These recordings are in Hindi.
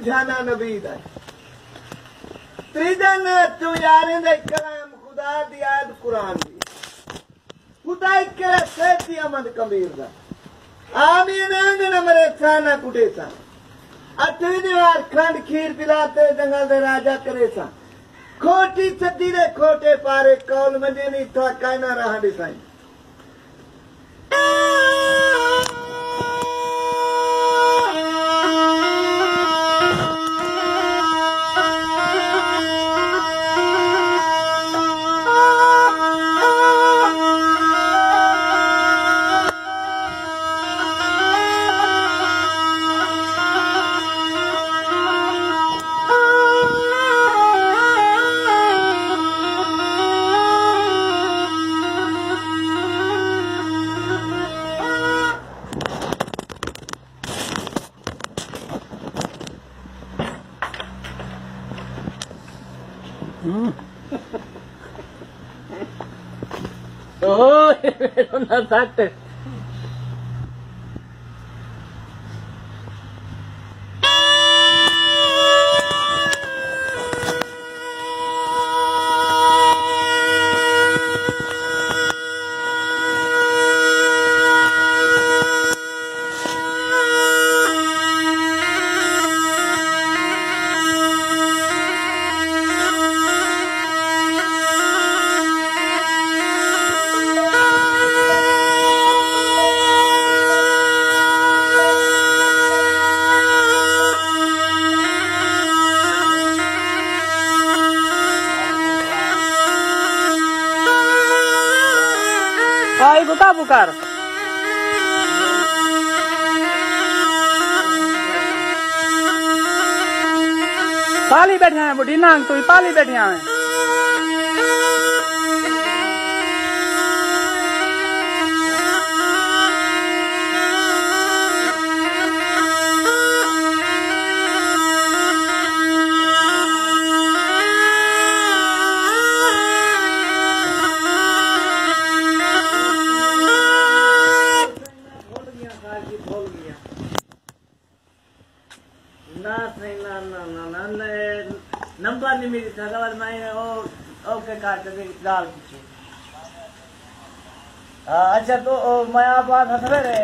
रुझाना नबी दा त्रिजन तू यारे दे कलाम खुदा दी आयत कुरान दी खुदा के सेती अमद कबीर दा आमीन अंगन मरे साना कुटेसा अठवीं दीवार खंड खीर पिलाते जंगल दे राजा करेसा खोटी सदी दे खोटे पारे कौल मजे नहीं था कहना रहा दिसाई Oh, non fatte. Ay, buka. पाली बैठे हैं बुढ़ी नांग तो पाली बैठे हैं नंबर नहीं मिली था बाद मैं ओके काट के डाल पूछी अच्छा तो मैं आप हंस रहे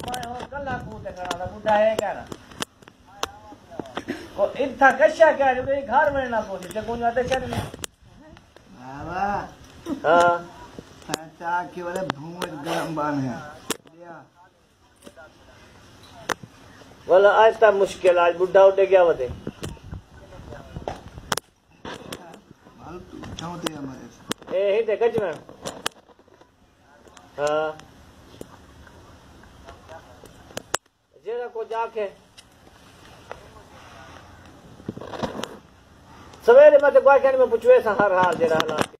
मैं हो कल कूद खड़ा था बुढ़ा है क्या ना को इतना कशा क्या जो घर में ना पहुंचे कौन आते क्या नहीं बाबा हां चाचा के वाले भूमि गरम बान है बोला आज तक मुश्किल आज बुढ़ा उठे क्या बते ए ही ते कच में हां जेरा को जाके सवेरे मत क्वेश्चन में पूछवे सा हर हाल जेरा हाल